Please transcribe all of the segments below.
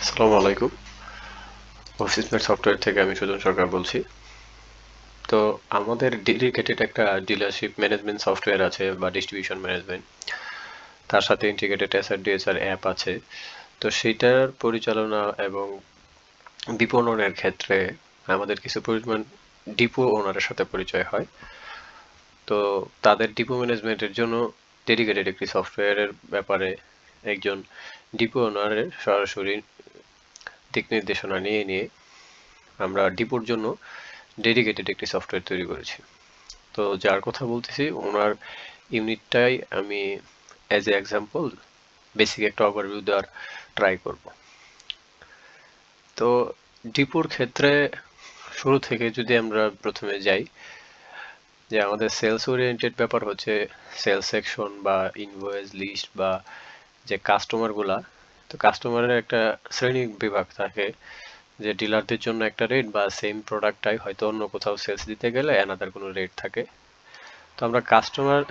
আসসালামু আলাইকুম। অফিসমেট সফটওয়্যার থেকে আমি সুজন সরকার বলছি। তো আমাদের ডেডিকেটেড একটা ডিলারশিপ ম্যানেজমেন্ট সফটওয়্যার আছে বা ডিস্ট্রিবিউশন ম্যানেজমেন্ট। তার সাথে ইন্টিগ্রেটেড এসআর অ্যাপ আছে। তো সেটার পরিচালনা এবং বিপণনের ক্ষেত্রে আমাদের কিছু পরিমাণ ডিপো ওনারের সাথে পরিচয় হয়। তো তাদের ডিপো ম্যানেজমেন্টের জন্য ডেডিকেটেড একটি সফটওয়্যারের ব্যাপারে একজন ডিপো ওনারের সরাসরি দিক নির্দেশনা নিয়ে আমরা ডিপোর জন্য ডেডিকেটেড একটি সফটওয়্যার তৈরি করেছি। তো যার কথা বলতেছি ওনার ইউনিটটাই আমি অ্যাজ এ এক্সাম্পল বেসিক একটা ওভারভিউ দেওয়ার ট্রাই করব। তো ডিপোর ক্ষেত্রে শুরু থেকে যদি আমরা প্রথমে যাই, যে আমাদের সেলস ওরিয়েন্টেড ব্যাপার হচ্ছে সেলস সেকশন বা ইনভয়েস লিস্ট বা যে কাস্টমারগুলা, তো কাস্টমারের একটা শ্রেণী বিভাগ থাকে, যে ডিলারদের জন্য একটা রেট বা সেম প্রোডাক্টটাই হয়তো অন্য কোথাও সেলস দিতে গেলে অ্যানাদার কোনো রেট থাকে। তো আমরা কাস্টমার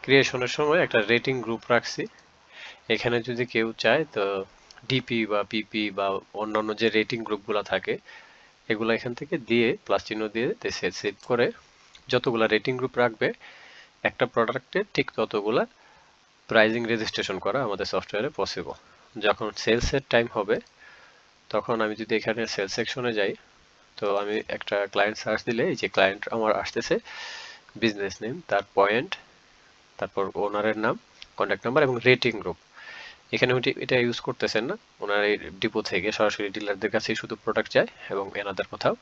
ক্রিয়েশনের সময় একটা রেটিং গ্রুপ রাখছি। এখানে যদি কেউ চায় তো ডিপি বা পিপি বা অন্যান্য যে রেটিং গ্রুপগুলো থাকে এগুলো এখান থেকে দিয়ে প্লাস চিহ্ন দিয়ে সেভ করে যতগুলা রেটিং গ্রুপ রাখবে একটা প্রোডাক্টে ঠিক ততগুলা প্রাইজিং রেজিস্ট্রেশন করা আমাদের সফটওয়্যারে পসিবল। যখন সেলসের টাইম হবে তখন আমি যদি এখানে সেলস সেকশনে যাই, তো আমি একটা ক্লায়েন্ট সার্চ দিলে এই যে ক্লায়েন্ট আমার আসতেছে, বিজনেস নেম, তার পয়েন্ট, তারপর ওনারের নাম, কন্ট্যাক্ট নাম্বার এবং রেটিং গ্রুপ। এখানে উনি এটা ইউজ করতেছেন না, ওনার এই ডিপো থেকে সরাসরি ডিলারদের কাছেই শুধু প্রোডাক্ট যায় এবং এনাদের কোথাও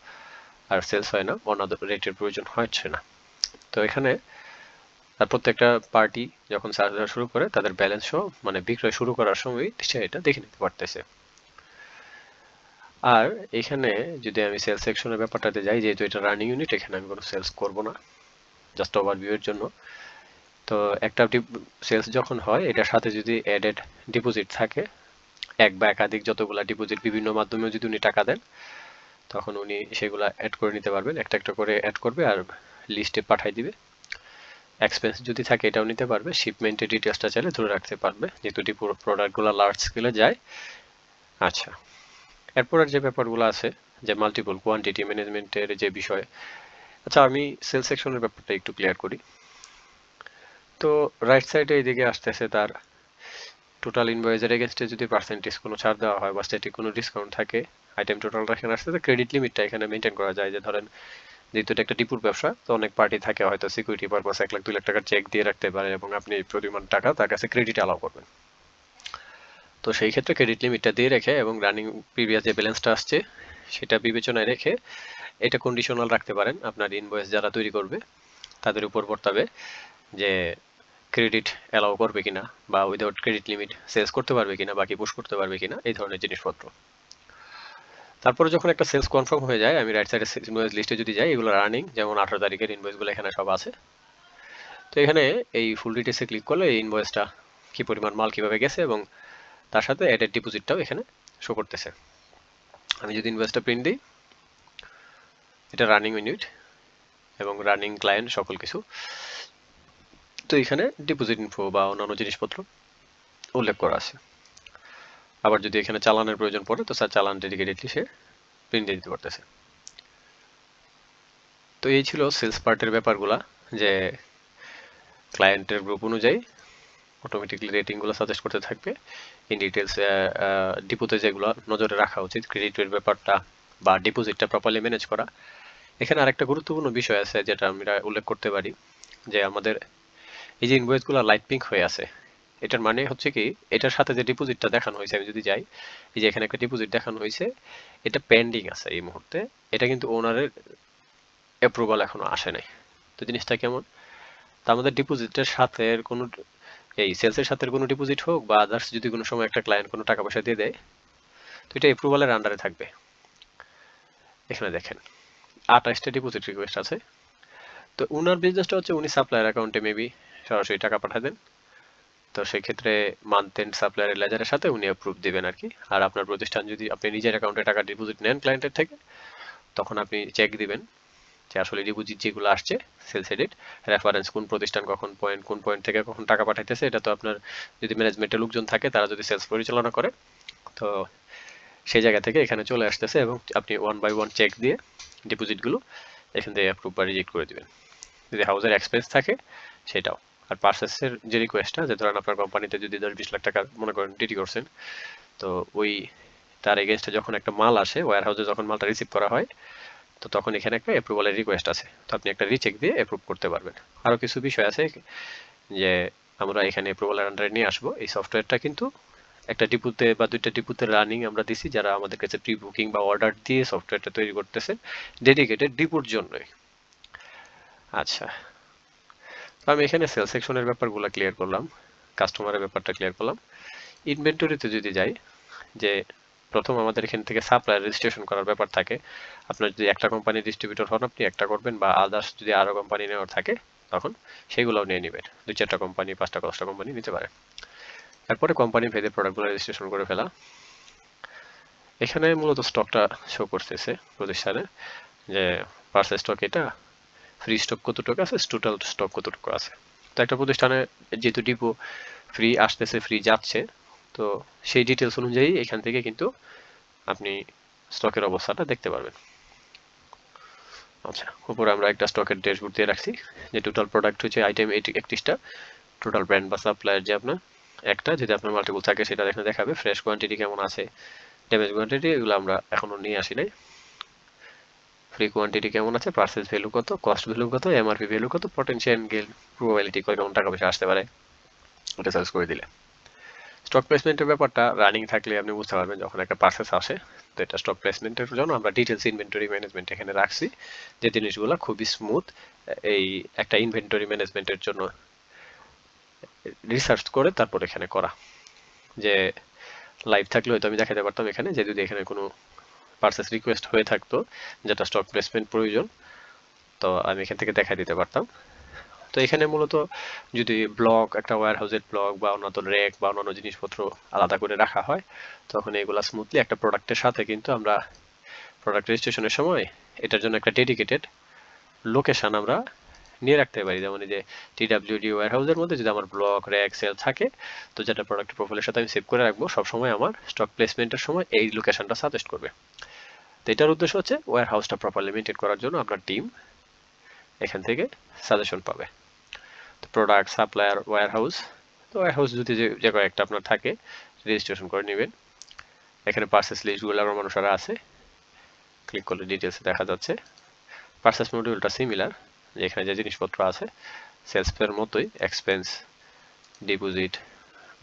আর সেলস হয় না, অনাদার রেটের প্রয়োজন হচ্ছে না। তো এখানে তার প্রত্যেকটা পার্টি যখন সার্চ দেওয়া শুরু করে তাদের ব্যালেন্স সহ মানে বিক্রয় শুরু করার সময় সে এটা দেখে নিতে পারতেছে। আর এখানে যদি আমি সেলস সেকশনের ব্যাপারটাতে যাই, যেহেতু এটা রানিং ইউনিট এখানে আমি কোনো সেলস করব না, জাস্ট ওভারভিউ এর জন্য। তো একটা সেলস যখন হয় এটার সাথে যদি অ্যাডেড ডিপোজিট থাকে, এক বা একাধিক যতগুলা ডিপোজিট বিভিন্ন মাধ্যমে যদি উনি টাকা দেন তখন উনি সেগুলা অ্যাড করে নিতে পারবেন, একটা একটা করে অ্যাড করবে আর লিস্টে পাঠিয়ে দিবে। এক্সপেন্স যদি থাকে এটাও নিতে পারবে, শিপমেন্টের ডিটেলসটা চাইলে ধরে রাখতে পারবে যেহেতু প্রোডাক্টগুলো লার্জ স্কেলে যায়। আচ্ছা, এরপরের যে ব্যাপারগুলো আছে, যে মাল্টিপল কোয়ান্টিটি ম্যানেজমেন্টের যে বিষয়। আচ্ছা, আমি সেলস সেকশনের ব্যাপারটা একটু ক্লিয়ার করি। তো রাইট সাইডে এইদিকে আসতেছে তার টোটাল ইনভয়েসের এগেনস্টে যদি পার্সেন্টেজ কোনো ছাড় দেওয়া হয় বা স্ট্যাটিক কোনো ডিসকাউন্ট থাকে, আইটেম টোটালটা এখানে আসতেছে, ক্রেডিট লিমিটটা এখানে মেনটেন করা যায়। যে ধরেন যেহেতু এটা একটা ডিপুর ব্যবসা, তো অনেক পার্টি থাকে হয়তো সিকিউরিটি পারপাস 1 লাখ 2 লাখ টাকার চেক দিয়ে রাখতে পারে এবং আপনি পরিমাণ টাকা তার কাছে ক্রেডিট অ্যালাউ করবেন। তো সেই ক্ষেত্রে ক্রেডিট লিমিটটা দিয়ে রেখে এবং রানিং প্রিভিয়াস যে ব্যালেন্সটা আসছে সেটা বিবেচনায় রেখে এটা কন্ডিশনাল রাখতে পারেন আপনার ইনভয়েস যারা তৈরি করবে তাদের উপর বর্তাবে, যে ক্রেডিট অ্যালাউ করবে কিনা বা উইদাউট ক্রেডিট লিমিট সেলস করতে পারবে কিনা, বাকি পুশ করতে পারবে কিনা, এই ধরনের জিনিসপত্র। তারপরে যখন একটা সেলস কনফার্ম হয়ে যায়, আমি রাইট সাইডে ইনভয়েস লিস্টে যদি যাই, এগুলো রানিং, যেমন 18 তারিখের ইনভয়েসগুলো এখানে সব আছে। তো এখানে এই ফুল ডিটেলসে ক্লিক করলে এই ইনভয়েসটা কি পরিমাণ মাল কিভাবে গেছে এবং তার সাথে অ্যাডেড ডিপোজিটটাও এখানে শো করতেছে। আমি যদি ইনভয়েসটা প্রিন্ট দিই, এটা রানিং ইউনিট এবং রানিং ক্লায়েন্ট সকল কিছু, তো এখানে ডিপোজিট ইনফো বা অন্যান্য জিনিসপত্র উল্লেখ করা আছে। আবার যদি এখানে চালানের প্রয়োজন পড়ে তো স্যার চালান ডেডিকেটেডলি সে প্রিন্ট দিয়ে দিতে পারতেছে। তো এই ছিল সেলস পার্টের ব্যাপারগুলা, যে ক্লায়েন্টের গ্রুপ অনুযায়ী অটোমেটিকলি রেটিংগুলো সাজেস্ট করতে থাকবে। ইন ডিটেলস ডিপোতে যেগুলো নজরে রাখা উচিত, ক্রেডিটের ব্যাপারটা বা ডিপোজিটটা প্রপারলি ম্যানেজ করা। এখানে আরেকটা গুরুত্বপূর্ণ বিষয় আছে যেটা আমরা উল্লেখ করতে পারি, যে আমাদের এই যে ইনভয়েসগুলো লাইট পিঙ্ক হয়ে আছে, এটার মানে হচ্ছে কি, এটার সাথে যে ডিপোজিটটা দেখানো হয়েছে, আমি যদি যাই, এই যে এখানে একটা ডিপোজিট দেখানো হয়েছে, এটা পেন্ডিং আছে এই মুহূর্তে, এটা কিন্তু ওনারের অ্যাপ্রুভাল এখনো আসে নাই। তো জিনিসটা কেমন, তা আমাদের ডিপোজিটের সাথে কোনো এই সেলসের সাথে কোনো ডিপোজিট হোক বা আদার্স যদি কোনো সময় একটা ক্লায়েন্ট কোনো টাকা পয়সা দিয়ে দেয়, তো এটা অ্যাপ্রুভালের আন্ডারে থাকবে। এখানে দেখেন 28টা ডিপোজিট রিকোয়েস্ট আছে। তো উনার বিজনেসটা হচ্ছে উনি সাপ্লায়ার অ্যাকাউন্টে মেবি সরাসরি টাকা পাঠায় দেন। তো সেই ক্ষেত্রে মান্থ এন্ড সাপ্লায়ারের লেজারের সাথে উনি অ্যাপ্রুভ দিবেন আর কি। আর আপনার প্রতিষ্ঠান যদি আপনি নিজের অ্যাকাউন্টে টাকা ডিপোজিট নেন ক্লায়েন্টের থেকে, তখন আপনি চেক দিবেন যে আসলে ডিপোজিট যেগুলো আসছে সেলস এডিট রেফারেন্স কোন প্রতিষ্ঠান কখন পয়েন্ট কোন পয়েন্ট থেকে কখন টাকা পাঠাইতেছে, এটা তো আপনার যদি ম্যানেজমেন্টের লোকজন থাকে তারা যদি সেলস পরিচালনা করে, তো সেই জায়গা থেকে এখানে চলে আসতেছে এবং আপনি 1 বাই 1 চেক দিয়ে ডিপোজিটগুলো এখান থেকে অ্যাপ্রুভ বা রিজেক্ট করে দিবেন। যদি হাউসের এক্সপেন্স থাকে সেটাও। আর পার্সেসের যে রিকোয়েস্টটা, যে ধরেন আপনার কোম্পানিতে যদি 10-20 লাখ টাকা মনে করেন ডিটি করছেন, তো ওই তার এগেনস্টে যখন একটা মাল আসে ওয়্যার হাউসে, যখন মালটা রিসিভ করা হয়, তো তখন এখানে একটা অ্যাপ্রুভালের রিকোয়েস্ট আছে, তো আপনি একটা রিচেক দিয়ে অ্যাপ্রুভ করতে পারবেন। আরও কিছু বিষয় আছে যে আমরা এখানে অ্যাপ্রুভালের আন্ডারে নিয়ে আসবো। এই সফটওয়্যারটা কিন্তু একটা ডিপুতে বা দুইটা ডিপুতে রানিং আমরা দিছি, যারা আমাদের কাছে প্রি বুকিং বা অর্ডার দিয়ে সফটওয়্যারটা তৈরি করতেছে ডেডিকেটেড ডিপুর জন্যই। আচ্ছা, তো আমি এখানে সেল সেকশনের ব্যাপারগুলো ক্লিয়ার করলাম, কাস্টমারের ব্যাপারটা ক্লিয়ার করলাম। ইনভেন্টরিতে যদি যাই, যে প্রথম আমাদের এখান থেকে সাপ্লায়ার রেজিস্ট্রেশন করার ব্যাপার থাকে। আপনার যদি একটা কোম্পানি ডিস্ট্রিবিউটর হন, আপনি একটা করবেন, বা আদার্স যদি আরও কোম্পানি নেওয়ার থাকে তখন সেগুলোও নিয়ে নেবেন। 2-4টা কোম্পানি, 5টা 10টা কোম্পানি নিতে পারে। তারপরে কোম্পানি ভেদে প্রোডাক্টগুলো রেজিস্ট্রেশন করে ফেলা। এখানে মূলত স্টকটা শো করতেছে প্রতিষ্ঠানে, যে পার্সেল স্টক এটা, ফ্রি স্টক কতটুকু আছে, টোটাল স্টক কতটুকু আছে। তো একটা প্রতিষ্ঠানে যেহেতু ডিপো ফ্রি আসতেছে, ফ্রি যাচ্ছে, তো সেই ডিটেলস অনুযায়ী এখান থেকে কিন্তু আপনি স্টকের অবস্থাটা দেখতে পারবেন। আচ্ছা, উপরে আমরা একটা স্টকের ড্যাশবোর্ড দিয়ে রাখছি, যে টোটাল প্রোডাক্ট হচ্ছে আইটেম 31টা, টোটাল ব্র্যান্ড বা সাপ্লায়ার যে আপনার একটা, যদি আপনার মাল্টিপল থাকে সেটা এখানে দেখাবে, ফ্রেশ কোয়ান্টিটি কেমন আছে, ড্যামেজ কোয়ান্টিটি এগুলো আমরা এখনো নিয়ে আসি নাই, ফ্রি কোয়ান্টিটি কেমন আছে, পার্সেস ভ্যালু কত, কস্ট ভ্যালু কত, এমআরপি ভ্যালু কত, পটেনশিয়াল গেইন প্রবাবিলিটি কেমন টাকা পয়সা আসতে পারে, এটা সার্চ করে দিলে। স্টক প্লেসমেন্টের ব্যাপারটা রানিং থাকলে আপনি বুঝতে পারবেন যখন একটা পার্সেস আসে। তো এটা স্টক প্লেসমেন্টের জন্য আমরা ডিটেলস ইনভেন্টরি ম্যানেজমেন্ট এখানে রাখছি, যে জিনিসগুলো খুবই স্মুথ এই একটা ইনভেন্টরি ম্যানেজমেন্টের জন্য রিসার্চ করে তারপর এখানে করা। যে লাইভ থাকলে হয়তো আমি দেখাতে পারতাম এখানে, যে যদি এখানে কোনো পার্সেস রিকোয়েস্ট হয়ে থাকতো যেটা স্টক প্লেসমেন্ট প্রয়োজন, তো আমি এখান থেকে দেখা দিতে পারতাম। তো এখানে মূলত যদি ব্লক, একটা ওয়্যার হাউসের ব্লক বা অন্যান্য র্যাক বা অন্যান্য জিনিসপত্র আলাদা করে রাখা হয়, তখন এগুলা স্মুথলি একটা প্রোডাক্টের সাথে কিন্তু আমরা প্রোডাক্ট রেজিস্ট্রেশনের সময় এটার জন্য একটা ডেডিকেটেড লোকেশন আমরা নিয়ে রাখতে পারি। যেমন এই যে টিডাব্লিউডি ওয়্যার হাউসের মধ্যে যদি আমার ব্লক, র্যাক, সেল থাকে, তো যেটা প্রোডাক্ট প্রোফাইলের সাথে আমি সেভ করে রাখবো, সবসময় আমার স্টক প্লেসমেন্টের সময় এই লোকেশনটা সাজেস্ট করবে। তো এটার উদ্দেশ্য হচ্ছে ওয়্যার হাউসটা প্রপারলি মেনটেন করার জন্য আপনার টিম এখান থেকে সাজেশন পাবে। প্রোডাক্ট, সাপ্লায়ার, ওয়্যার হাউস, তো ওয়্যার হাউস যদি যে কয়েকটা আপনার থাকে রেজিস্ট্রেশন করে নেবেন। এখানে পার্সেস লিস্টগুলো আমার মানুষরা আছে, ক্লিক করলে ডিটেলসে দেখা যাচ্ছে। পার্সেস মডিউলটা সিমিলার, যেখানে যে জিনিসপত্র আছে সেলস পের মতোই, এক্সপেন্স, ডিপোজিট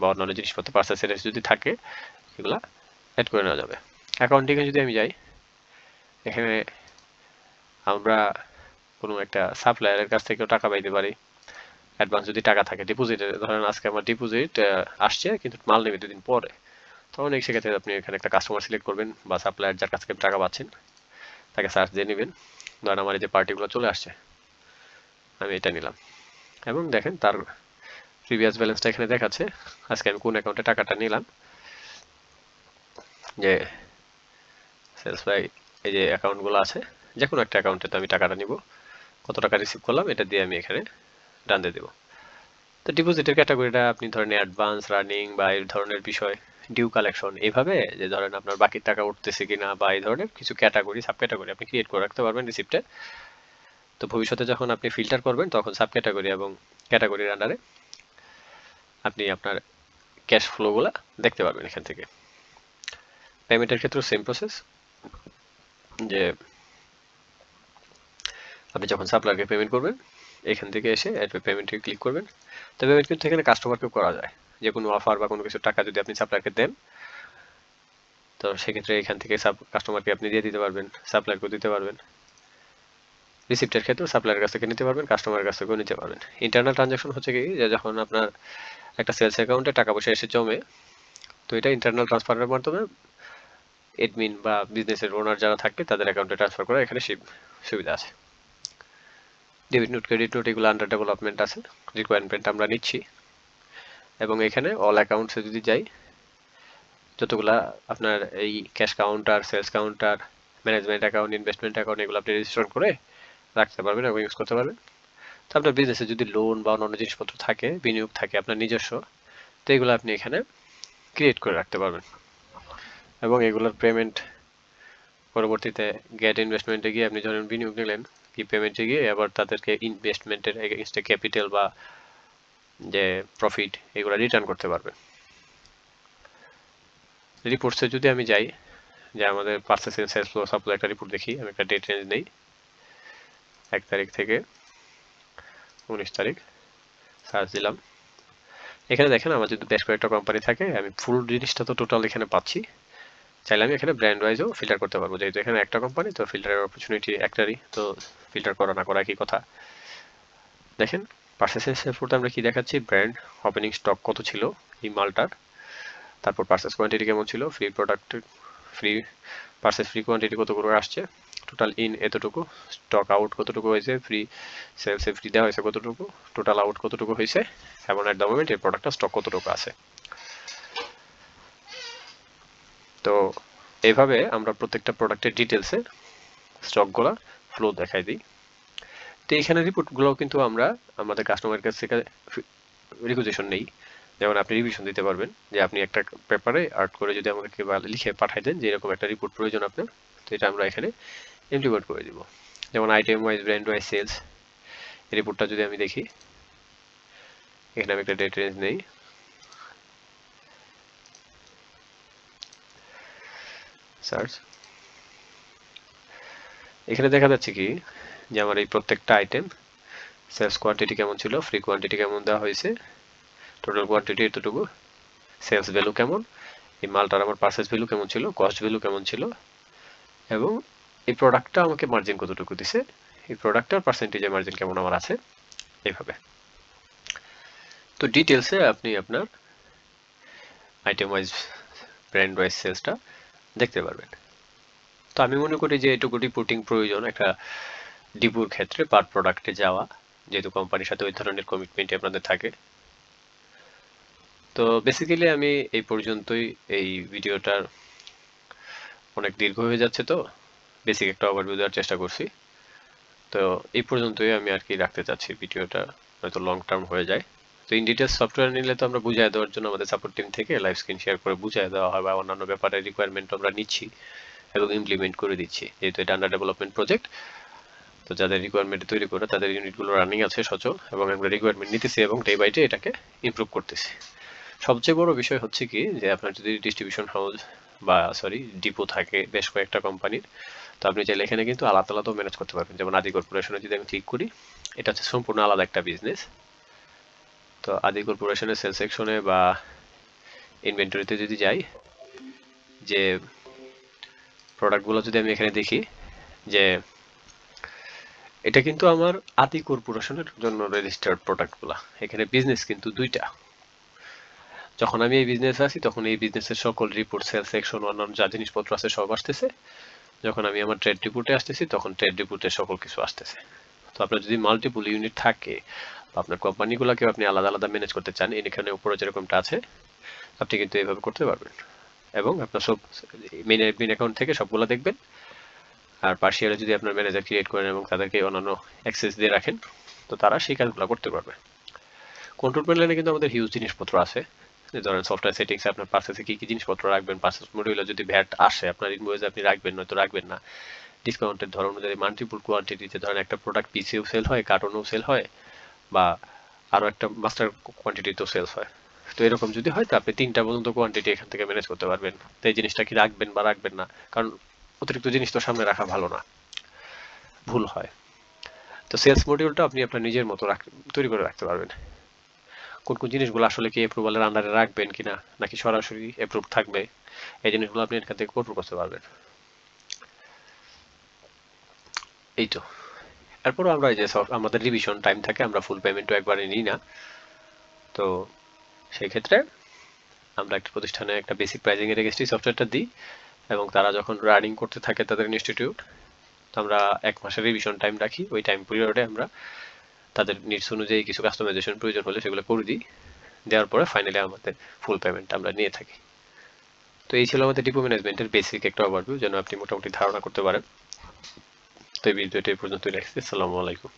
বা অন্যান্য জিনিসপত্র পার্সেসের যদি থাকে এগুলা অ্যাড করে নেওয়া যাবে। অ্যাকাউন্টিংয়ে যদি আমি যাই, এখানে আমরা কোনো একটা সাপ্লায়ারের কাছ থেকেও টাকা পাইতে পারি, অ্যাডভান্স যদি টাকা থাকে ডিপোজিটে। ধরেন আজকে আমার ডিপোজিট আসছে কিন্তু মাল নেবে 2 দিন পরে, তখন সেক্ষেত্রে আপনি এখানে একটা কাস্টমার সিলেক্ট করবেন বা সাপ্লায়ার যার কাছ থেকে টাকা পাচ্ছেন তাকে সার্চ দিয়ে নেবেন। ধরেন আমার এই যে পার্টিগুলো চলে আসছে, আমি এটা নিলাম এবং দেখেন তার প্রিভিয়াস ব্যালেন্সটা এখানে দেখাচ্ছে, আজকে আমি কোন অ্যাকাউন্টে টাকাটা নিলাম। যে সেলস বাই এই যে অ্যাকাউন্টগুলো আছে, যে কোনো একটা অ্যাকাউন্টে তো আমি টাকাটা নিব, কত টাকা রিসিভ করলাম এটা দিয়ে আমি এখানে ডান দিয়ে দেবো। তো ডিপোজিটের ক্যাটাগরিটা আপনি ধরেন অ্যাডভান্স, রানিং বা এই ধরনের বিষয়, ডিউ কালেকশন, এইভাবে যে ধরেন আপনার বাকি টাকা উঠতেছে কিনা বা এই ধরনের কিছু ক্যাটাগরি, সাব ক্যাটাগরি আপনি ক্রিয়েট করে রাখতে পারবেন রিসিপ্টে। তো ভবিষ্যতে যখন আপনি ফিল্টার করবেন তখন সাব ক্যাটাগরি এবং ক্যাটাগরির আন্ডারে আপনি আপনার ক্যাশ ফ্লোগুলা দেখতে পারবেন এখান থেকে। পেমেন্টের ক্ষেত্রেও সেম প্রসেস, যে আপনি যখন সাপ্লায়ারকে পেমেন্ট করবেন এখান থেকে এসে অ্যাড পেমেন্টে ক্লিক করবেন। তো পেমেন্ট কিন্তু এখানে কাস্টমারকেও করা যায়, যে কোনো অফার বা কোনো কিছু টাকা যদি আপনি সাপ্লায়ারকে দেন, তো সেক্ষেত্রে এখান থেকে কাস্টমারকে আপনি দিয়ে দিতে পারবেন, সাপ্লায়ারকেও দিতে পারবেন। রিসিপ্টের ক্ষেত্রেও সাপ্লায়ারের কাছ থেকে নিতে পারবেন, কাস্টমারের কাছ থেকেও নিতে পারবেন। ইন্টারনাল ট্রানজাকশন হচ্ছে কি, যে যখন আপনার একটা সেলস অ্যাকাউন্টে টাকা পয়সা এসে জমে, তো এটা ইন্টারনাল ট্রান্সফারের মাধ্যমে এডমিন বা বিজনেসের ওনার যারা থাকবে তাদের অ্যাকাউন্টে ট্রান্সফার করা এখানে সুবিধা আছে। ডেবিট নোট, ক্রেডিট নোট এগুলো আন্ডার ডেভেলপমেন্ট আছে, রিকোয়ারমেন্ট আমরা নিচ্ছি। এবং এখানে অল অ্যাকাউন্টসে যদি যাই, যতগুলা আপনার এই cash counter, sales counter, management account, investment account এগুলো আপনি রেজিস্ট্রেশন করে রাখতে পারবেন এবং ইউজ করতে পারবেন। তো আপনার বিজনেসে যদি লোন বা অন্যান্য জিনিসপত্র থাকে, বিনিয়োগ থাকে আপনার নিজস্ব, তো এগুলো আপনি এখানে ক্রিয়েট করে রাখতে পারবেন। এবং এগুলোর পেমেন্ট পরবর্তীতে গেট ইনভেস্টমেন্টে গিয়ে আপনি যখন বিনিয়োগ নিলেন, কি পেমেন্টে গিয়ে আবার তাদেরকে ইনভেস্টমেন্টের এগেইনস্টে ক্যাপিটাল বা যে প্রফিট এগুলো রিটার্ন করতে পারবেন। রিপোর্টসে যদি আমি যাই, যে আমাদের purchase and sales flow suppose একটা রিপোর্ট দেখি, আমি একটা ডেট রেঞ্জ নেই 1 তারিখ থেকে 19 তারিখ, সার্চ দিলাম। এখানে দেখেন আমার যদি বেশ কয়েকটা কোম্পানি থাকে, আমি ফুল জিনিসটা তো টোটাল এখানে পাচ্ছি। চাইলে আমি এখানে ব্র্যান্ড ওয়াইজও ফিল্টার করতে পারবো, যেহেতু এখানে একটা কোম্পানি তো ফিল্টারের অপরচুনিটি একটারই, তো ফিল্টার করা না করা কি কথা। দেখেন পারচেস এন্ড সেলস ফ্লোতে আমরা কি দেখাচ্ছি, ব্র্যান্ড, ওপেনিং স্টক কত ছিল এই মালটার, তারপর পারচেস কোয়ান্টিটি কেমন ছিল, free product, free purchase free quantity কত করে আসছে, টোটাল ইন এতটুকু, স্টক আউট কতটুকু হয়েছে, ফ্রি সেলসে ফ্রি দেওয়া হয়েছে কতটুকু, টোটাল আউট কতটুকু হয়েছে, এবং এট দ্য মোমেন্ট এই প্রোডাক্টটা স্টক কতটুকু আছে। তো এইভাবে আমরা প্রত্যেকটা প্রোডাক্টের ডিটেলসে স্টকগুলো ফ্লো দেখাই দিই। তো এইখানে রিপোর্টগুলোও কিন্তু আমরা আমাদের কাস্টমারের কাছ থেকে রিকুইজিশন নেই। যেমন আপনি রিভিশন দিতে পারবেন, যে আপনি একটা পেপারে আর্ট করে যদি আমাদেরকে লিখে পাঠাই দেন যে এরকম একটা রিপোর্ট প্রয়োজন আপনার, তো এটা আমরা এখানে ইমপ্লিমেন্ট করে দিব। যেমন item wise, brand wise sales, এই রিপোর্টটা যদি আমি দেখি, এখানে আমি একটা ডেট রেঞ্জ নেই, সার্চ। এখানে দেখা যাচ্ছে কি যে আমার এই প্রত্যেকটা আইটেম সেলস কোয়ান্টিটি কেমন ছিল, ফ্রি কোয়ান্টিটি কেমন দেওয়া হয়েছে, টোটাল কোয়ান্টিটি এতটুকু, সেলস ভ্যালু কেমন, এই মালটার আমার পারচেস ভ্যালু কেমন ছিল, কস্ট ভ্যালু কেমন ছিল, এবং এই প্রোডাক্টটা আমাকে মার্জিন কতটুকু দিছে, এই প্রোডাক্টটার পার্সেন্টেজে মার্জিন কেমন আমার আছে, এইভাবে। তো ডিটেলসে আপনি আপনার আইটেম ওয়াইজ, ব্র্যান্ড ওয়াইজ সেলসটা দেখতে পারবেন। তো আমি মনে করি যে এটুকু রিপোর্টিং প্রয়োজন একটা ডিপুর ক্ষেত্রে, পার প্রোডাক্টে যাওয়া, যেহেতু কোম্পানির সাথে ওই ধরনের কমিটমেন্ট আপনাদের থাকে। তো বেসিক্যালি আমি এই পর্যন্তই, এই ভিডিওটার অনেক দীর্ঘ হয়ে যাচ্ছে, তো বেসিক একটা ওভারভিউ দেওয়ার চেষ্টা করছি। তো এই পর্যন্তই আমি আর কি রাখতে চাচ্ছি, ভিডিওটা হয়তো লং টার্ম হয়ে যায়। তো ইন ডিটেলস সফটওয়্যার নিলে তো আমরা বুঝিয়ে দেওয়ার জন্য আমাদের সাপোর্ট টিম থেকে লাইভ স্ক্রিন শেয়ার করে বুঝিয়ে দেওয়া হয়, বা অন্যান্য ব্যাপারে রিকোয়ারমেন্ট আমরা নিচ্ছি এবং ইমপ্লিমেন্ট করে দিচ্ছি, যেহেতু এটা আন্ডার ডেভেলপমেন্ট প্রজেক্ট। তো যাদের রিকোয়ারমেন্ট তৈরি করে তাদের ইউনিটগুলো রানিং আছে সচল, এবং আমরা রিকোয়ারমেন্ট নিতেছি এবং ডে বাই ডে এটাকে ইমপ্রুভ করতেছি। সবচেয়ে বড় বিষয় হচ্ছে কি, যে আপনার যদি ডিস্ট্রিবিউশন হাউস বা ডিপো থাকে বেশ কয়েকটা কোম্পানির, তো আপনি চাইলে এখানে কিন্তু আলাদা আলাদাও ম্যানেজ করতে পারবেন। যেমন আদি কর্পোরেশনে যদি আমি ক্লিক করি, এটা হচ্ছে সম্পূর্ণ আলাদা একটা বিজনেস। তো আদি কর্পোরেশনের সেল সেকশনে বা ইনভেন্টরিতে যদি যাই, যে প্রোডাক্টগুলো যদি আমি এখানে দেখি, যে এটা কিন্তু আমার আদি কর্পোরেশনের জন্য রেজিস্টার্ড প্রোডাক্টগুলো, এখানে বিজনেস কিন্তু দুইটা। যখন আমি এই বিজনেসে আছি তখন এই বিজনেসের সকল রিপোর্ট, সেল সেকশন, অন্যান্য যা জিনিসপত্র আছে সব আসতেছে। যখন আমি আমার ট্রেড রিপোর্টে আসতেছি তখন ট্রেড রিপোর্টের সকল কিছু আসতেছে। তো আপনার যদি মাল্টিপল ইউনিট থাকে, বা আপনার কোম্পানিগুলোকে আপনি আলাদা আলাদা ম্যানেজ করতে চান, এখানে উপরে যেরকমটা আছে আপনি কিন্তু এইভাবে করতে পারবেন, এবং আপনার সব মেন অ্যাকাউন্ট থেকে সবগুলো দেখবেন। আর পার্সিয়ালি যদি আপনার ম্যানেজার ক্রিয়েট করেন এবং তাদেরকে অন্যান্য অ্যাক্সেস দিয়ে রাখেন, তো তারা সেই কাজগুলো করতে পারবে। কন্ট্রোল প্যানেলে কিন্তু আমাদের হিউজ জিনিসপত্র আছে, যে ধরেন সফটওয়্যার সেটিংসে আপনার পার্সেসে কি কি জিনিসপত্র রাখবেন, পার্সেস মডিউলে যদি ভ্যাট আসে আপনার ইনভয়েসে আপনি রাখবেন, নয়তো রাখবেন না। ডিসকাউন্টের ধরন অনুযায়ী মাল্টিপল কোয়ান্টিটিতে, ধরেন একটা প্রোডাক্ট পিসেও সেল হয়, কার্টনেও সেল হয়, বা আরও একটা মাস্টার কোয়ান্টিটিতেও সেলস হয়। তো এরকম যদি হয় তো আপনি 3টা পর্যন্ত কোয়ান্টিটি এখান থেকে ম্যানেজ করতে পারবেন। তো এই জিনিসটা কি রাখবেন বা রাখবেন না, কারণ অতিরিক্ত জিনিস তো সামনে রাখা ভালো না, ভুল হয়। তো সেলস মডিউলটা আপনি আপনার নিজের মতো তৈরি করে রাখতে পারবেন। কোন কোন জিনিসগুলো আসলে কি অ্যাপ্রুভালের আন্ডারে রাখবেন কিনা, নাকি সরাসরি অ্যাপ্রুভ থাকবে, এই জিনিসগুলো আপনি এখান থেকে কন্ট্রোল করতে পারবেন। এই তো। এরপরও আমরা এই যে আমাদের রিভিশন টাইম থাকে, আমরা ফুল পেমেন্টও একবারে নিই না। তো সেই ক্ষেত্রে আমরা একটা প্রতিষ্ঠানে একটা বেসিক প্রাইজিং এ রেখেছি, সফটওয়্যারটা দিই, এবং তারা যখন রানিং করতে থাকে তাদের ইনস্টিটিউট, তো আমরা 1 মাসের রিভিশন টাইম রাখি। ওই টাইম পিরিয়ডে আমরা তাদের নিডস অনুযায়ী কিছু কাস্টমাইজেশন প্রয়োজন হলে সেগুলো করে দিই, দেওয়ার পরে ফাইনালি আমাদের ফুল পেমেন্ট আমরা নিয়ে থাকি। তো এই ছিল আমাদের ডিপো ম্যানেজমেন্টের বেসিক একটা ওভারভিউ, যেন আপনি মোটামুটি ধারণা করতে পারেন। তো এই ভিডিওটি এই পর্যন্তই রাখছি। আসসালামু আলাইকুম।